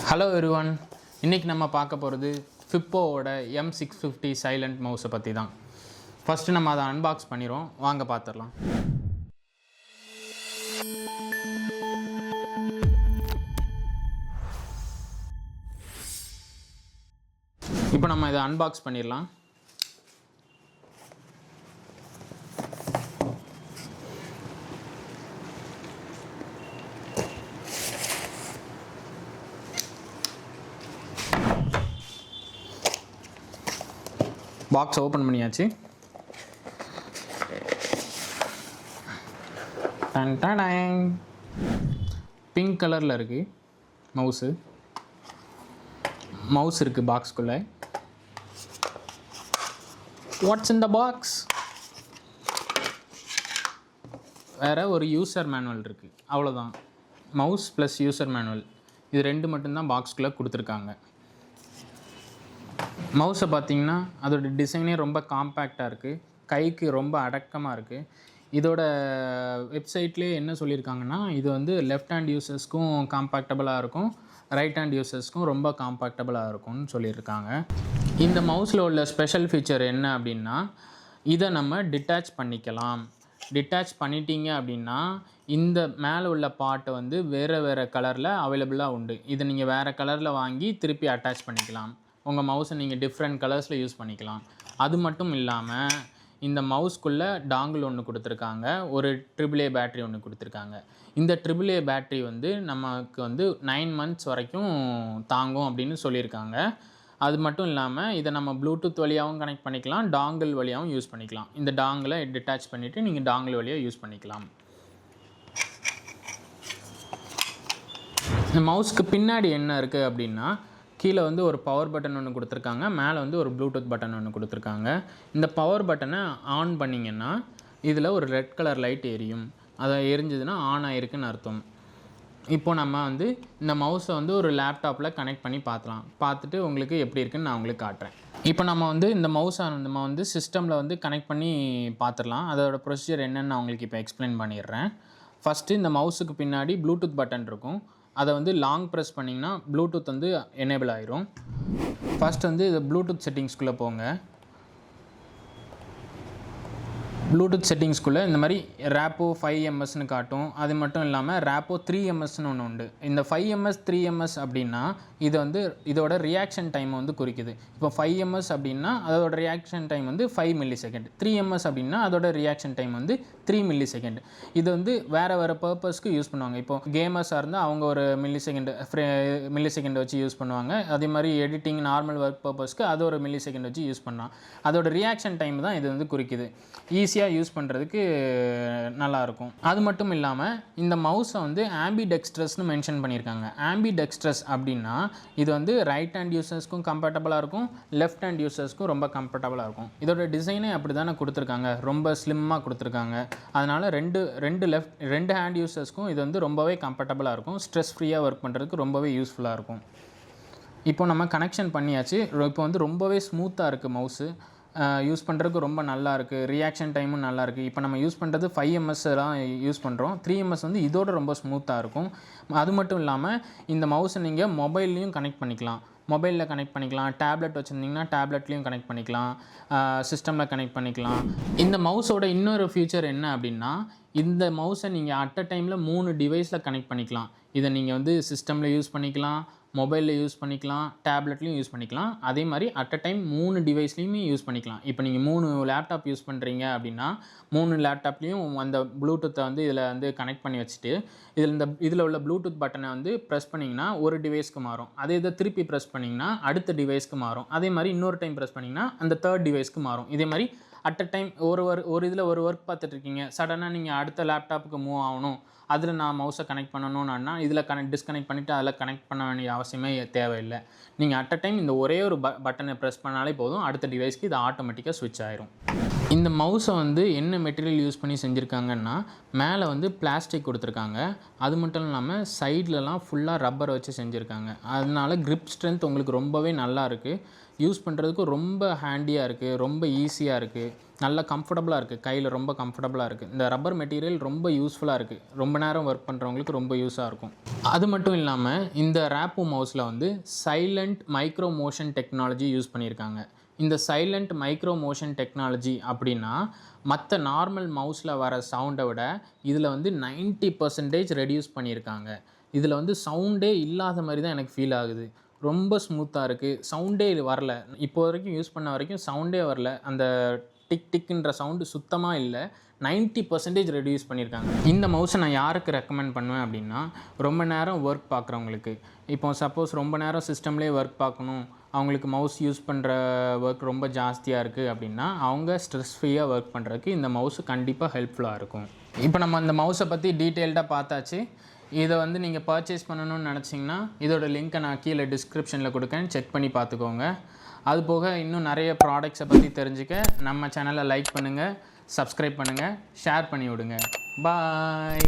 Hello everyone, இன்றைக்கி நம்ம பார்க்க போகிறது ஃபிப்போவோட M650 சைலண்ட் மவுஸை பற்றி தான். ஃபஸ்ட்டு நம்ம அதை அன்பாக்ஸ் பண்ணிடுவோம், வாங்க பார்த்துடலாம். இப்போ நம்ம இதை அன்பாக்ஸ் பண்ணிடலாம். பாக்ஸ் ஓப்பன் பண்ணியாச்சு. பிங்க் கலரில் இருக்குது மவுஸ் இருக்குது பாக்ஸ்குள்ளே. Watts in the box? வேறு ஒரு யூசர் மேனுவல் இருக்குது, அவ்வளோதான். மவுஸ் ப்ளஸ் யூசர் மேனுவல், இது ரெண்டு மட்டும்தான் பாக்ஸ்குள்ளே கொடுத்துருக்காங்க. மவுஸை பார்த்திங்கன்னா அதோட டிசைனே ரொம்ப காம்பேக்டாக இருக்குது, கைக்கு ரொம்ப அடக்கமாக இருக்குது. இதோட வெப்சைட்லேயே என்ன சொல்லியிருக்காங்கன்னா, இது வந்து லெஃப்ட் ஹேண்ட் யூசர்ஸ்க்கும் காம்பேக்டபுளாக இருக்கும், ரைட் ஹேண்ட் யூசர்ஸ்க்கும் ரொம்ப காம்பேக்டபுளாக இருக்கும்னு சொல்லியிருக்காங்க. இந்த மவுஸில் உள்ள ஸ்பெஷல் ஃபீச்சர் என்ன அப்படின்னா, இதை நம்ம டிட்டாச் பண்ணிக்கலாம். டிட்டாச் பண்ணிட்டீங்க அப்படின்னா இந்த மேலே உள்ள பார்ட்டை வந்து வேறு கலரில் அவைலபிளாக உண்டு. இதை நீங்கள் வேறு கலரில் வாங்கி திருப்பி அட்டாச் பண்ணிக்கலாம். உங்கள் மவுஸை நீங்கள் டிஃப்ரெண்ட் கலர்ஸில் யூஸ் பண்ணிக்கலாம். அது மட்டும் இல்லாமல் இந்த மவுஸ்க்குள்ளே டாங்கிள் ஒன்று கொடுத்துருக்காங்க, ஒரு AAA பேட்ரி ஒன்று கொடுத்துருக்காங்க. இந்த AAA பேட்ரி வந்து நமக்கு வந்து 9 months வரைக்கும் தாங்கும் அப்படின்னு சொல்லியிருக்காங்க. அது மட்டும் இல்லாமல் இதை நம்ம ப்ளூடூத் வழியாகவும் கனெக்ட் பண்ணிக்கலாம், டாங்கிள் வழியாகவும் யூஸ் பண்ணிக்கலாம். இந்த டாங்கிளை டிட்டாச் பண்ணிவிட்டு நீங்கள் டாங்கிள் வழியாக யூஸ் பண்ணிக்கலாம். இந்த மவுஸ்க்கு பின்னாடி என்ன இருக்குது அப்படின்னா, கீழே வந்து ஒரு பவர் பட்டன் ஒன்று கொடுத்துருக்காங்க, மேலே வந்து ஒரு ப்ளூடூத் பட்டன் ஒன்று கொடுத்துருக்காங்க. இந்த பவர் பட்டனை ஆன் பண்ணிங்கன்னா இதில் ஒரு ரெட் கலர் லைட் எரியும். அதை எரிஞ்சதுன்னா ஆன் ஆகிருக்குன்னு அர்த்தம். இப்போது நம்ம வந்து இந்த மவுஸை வந்து ஒரு லேப்டாப்பில் கனெக்ட் பண்ணி பார்த்துட்டு உங்களுக்கு எப்படி இருக்குன்னு நான் உங்களுக்கு காட்டுறேன். இப்போ நம்ம வந்து இந்த மவுஸை நம்ம வந்து சிஸ்டமில் வந்து கனெக்ட் பண்ணி பார்த்துடலாம். அதோட ப்ரொசீஜர் என்னென்னு நான் உங்களுக்கு இப்போ எக்ஸ்பிளைன் பண்ணிடுறேன். ஃபஸ்ட்டு இந்த மவுஸுக்கு பின்னாடி ப்ளூடூத் பட்டன் இருக்கும், அதை வந்து லாங் ப்ரெஸ் பண்ணிங்கன்னா ப்ளூடூத் வந்து எனேபிள் ஆயிரும். ஃபஸ்ட் வந்து இது ப்ளூடூத் செட்டிங்ஸ்குள்ளே போங்க. ப்ளூடூத் செட்டிங்ஸ்குள்ளே இந்த மாதிரி ரேப்போ 5ms காட்டும். அது மட்டும் இல்லாமல் ரேப்போ 3ms ஒன்று உண்டு. இந்த 5ms 3ms அப்படின்னா இது வந்து இதோட ரியாக்ஷன் டைம் வந்து குறிக்குது. இப்போ 5ms அப்படின்னா அதோட ரியாக்ஷன் டைம் வந்து 5 millisecond, 3ms அப்படின்னா அதோட ரியாக்ஷன் டைம் வந்து 3 millisecond. இது வந்து வேறு பர்பஸ்க்கு யூஸ் பண்ணுவாங்க. இப்போ கேமர்ஸாக இருந்தால் அவங்க ஒரு மில்லிசெகண்ட் வச்சு யூஸ் பண்ணுவாங்க. அதே மாதிரி எடிட்டிங் நார்மல் ஒர்க் பர்பஸ்க்கு அது ஒரு மில்லிசெகண்ட் வச்சு யூஸ் பண்ணலாம். அதோட ரியாக்ஷன் டைம் தான் இது வந்து குறிக்குது. ஈஸியாக யூஸ் பண்ணுறதுக்கு நல்லாயிருக்கும். அது மட்டும் இல்லாமல் இந்த மவுஸை வந்து ஆம்பிடெக்ஸ்ட்ரஸ்னு மென்ஷன் பண்ணியிருக்காங்க. ஆம்பிடெக்ஸ்ட்ரஸ் அப்படின்னா இது வந்து ரைட் ஹேண்ட் யூசர்ஸ்க்கும் கம்ஃபர்டபுளாக இருக்கும், லெஃப்ட் ஹேண்ட் யூசர்ஸ்க்கும் ரொம்ப கம்ஃபர்டபுளாக இருக்கும். இதோட டிசைனே அப்படி தானே கொடுத்துருக்காங்க, ரொம்ப ஸ்லிம்மாக கொடுத்துருக்காங்க. அதனால் ரெண்டு ஹேண்ட் யூசர்ஸ்க்கும் இது வந்து ரொம்பவே கம்ஃபர்டபுளாக இருக்கும், ஸ்ட்ரெஸ் ஃப்ரீயாக ஒர்க் பண்ணுறதுக்கு ரொம்பவே யூஸ்ஃபுல்லாக இருக்கும். இப்போ நம்ம கனெக்ஷன் பண்ணியாச்சு. இப்போ வந்து ரொம்பவே ஸ்மூத்தாக இருக்குது மவுஸு, யூஸ் பண்ணுறதுக்கு ரொம்ப நல்லா இருக்குது, ரியாக்ஷன் டைமும் நல்லாயிருக்கு. இப்போ நம்ம யூஸ் பண்ணுறது 5ms தான் யூஸ் பண்ணுறோம். 3ms வந்து இதோட ரொம்ப ஸ்மூத்தாக இருக்கும். அது மட்டும் இல்லாமல் இந்த மவுஸை நீங்கள் மொபைல்லையும் கனெக்ட் பண்ணிக்கலாம். மொபைலில் கனெக்ட் பண்ணிக்கலாம், டேப்லெட் வச்சுருந்திங்கன்னா டேப்லெட்லேயும் கனெக்ட் பண்ணிக்கலாம், சிஸ்டமில் கனெக்ட் பண்ணிக்கலாம். இந்த மவுஸோட இன்னொரு ஃபியூச்சர் என்ன அப்படின்னா, இந்த மவுஸை நீங்கள் அட் அ டைமில் 3 டிவைஸில் கனெக்ட் பண்ணிக்கலாம். இதை நீங்கள் வந்து சிஸ்டமில் யூஸ் பண்ணிக்கலாம், மொபைலில் யூஸ் பண்ணிக்கலாம், டேப்லெட்லேயும் யூஸ் பண்ணிக்கலாம். அதே மாதிரி அட் அ டைம் 3 டிவைஸ்லேயுமே யூஸ் பண்ணிக்கலாம். இப்போ நீங்கள் 3 லேப்டாப் யூஸ் பண்ணுறீங்க அப்படின்னா 3 லேப்டாப்லேயும் அந்த ப்ளூடூத்தை வந்து இதில் வந்து கனெக்ட் பண்ணி வச்சுட்டு இதில் உள்ள ப்ளூடூத் பட்டனை வந்து ப்ரெஸ் பண்ணிங்கன்னா ஒரு டிவைஸ்க்கு மாறும். அதே இதை திருப்பி ப்ரெஸ் பண்ணிங்கன்னா அடுத்த டிவைஸ்க்கு மாறும். அதே மாதிரி இன்னொரு டைம் ப்ரெஸ் பண்ணிங்கன்னா அந்த 3rd டிவைஸ்க்கு மாறும். இதே மாதிரி அட் அ டைம் ஒரு இதில் ஒரு ஒர்க் பார்த்துட்ருக்கீங்க, சடனாக நீங்கள் அடுத்த லேப்டாப்புக்கு மூவ் ஆகணும், அதில் நான் மவுஸை கனெக்ட் பண்ணணும்னா இதில் டிஸ்கனெக்ட் பண்ணிவிட்டு அதில் கனெக்ட் பண்ண வேண்டிய அவசியமே தேவையில்லை. நீங்கள் அட் அ டைம் இந்த ஒரே ஒரு பட்டனை ப்ரெஸ் பண்ணாலே போதும், அடுத்த டிவைஸ்க்கு இது ஆட்டோமேட்டிக்காக ஸ்விட்ச் ஆயிரும். இந்த மவுஸை வந்து என்ன மெட்டீரியல் யூஸ் பண்ணி செஞ்சுருக்காங்கன்னா, மேலே வந்து பிளாஸ்டிக் கொடுத்துருக்காங்க. அது மட்டும் இல்லாமல் சைட்லலாம் ஃபுல்லாக ரப்பர் வச்சு செஞ்சுருக்காங்க. அதனால கிரிப் ஸ்ட்ரென்த் உங்களுக்கு ரொம்பவே நல்லா இருக்குது. யூஸ் பண்ணுறதுக்கு ரொம்ப ஹேண்டியாக இருக்குது, ரொம்ப ஈஸியாக இருக்குது, நல்லா கம்ஃபர்டபுளாக இருக்குது, கையில் ரொம்ப கம்ஃபர்டபுளாக இருக்குது. இந்த ரப்பர் மெட்டீரியல் ரொம்ப யூஸ்ஃபுல்லாக இருக்குது, ரொம்ப நேரம் ஒர்க் பண்ணுறவங்களுக்கு ரொம்ப யூஸாக இருக்கும். அது மட்டும் இல்லாமல் இந்த ரேப்போ மவுஸில் வந்து silent micro motion technology use பண்ணியிருக்காங்க. இந்த சைலண்ட் மைக்ரோ மோஷன் டெக்னாலஜி அப்படின்னா, மற்ற நார்மல் மவுஸில் வர சவுண்டை விட இதில் வந்து 90% ரெடியூஸ் பண்ணியிருக்காங்க. இதில் வந்து சவுண்டே இல்லாத மாதிரி தான் எனக்கு ஃபீல் ஆகுது. ரொம்ப ஸ்மூத்தாக இருக்குது, சவுண்டே வரல. இப்போ வரைக்கும் யூஸ் பண்ண வரைக்கும் சவுண்டே வரல. அந்த டிக் டிக்குன்ற சவுண்டு சுத்தமாக இல்லை. 90% ரெடியூஸ் பண்ணியிருக்காங்க. இந்த மவுஸை நான் யாருக்கு ரெக்கமெண்ட் பண்ணுவேன் அப்படின்னா, ரொம்ப நேரம் ஒர்க் பார்க்குறவங்களுக்கு. இப்போ சப்போஸ் ரொம்ப நேரம் சிஸ்டம்லேயே ஒர்க் பார்க்கணும், அவங்களுக்கு மவுஸ் யூஸ் பண்ணுற ஒர்க் ரொம்ப ஜாஸ்தியாக இருக்குது அப்படின்னா, அவங்க ஸ்ட்ரெஸ் ஃப்ரீயாக ஒர்க் பண்ணுறதுக்கு இந்த மவுஸு கண்டிப்பாக ஹெல்ப்ஃபுல்லாக இருக்கும். இப்போ நம்ம அந்த மவுஸை பற்றி டீட்டெயில்டாக பார்த்தாச்சு. இதை வந்து நீங்கள் பர்ச்சேஸ் பண்ணணும்னு நினச்சிங்கன்னா, இதோட லிங்க்கை நான் கீழே டிஸ்கிரிப்ஷனில் கொடுக்கேன், செக் பண்ணி பார்த்துக்கோங்க. அதுபோக இன்னும் நிறைய ப்ராடக்ட்ஸை பற்றி தெரிஞ்சுக்க நம்ம சேனலை லைக் பண்ணுங்கள், சப்ஸ்கிரைப் பண்ணுங்கள், ஷேர் பண்ணி விடுங்க. பாய்.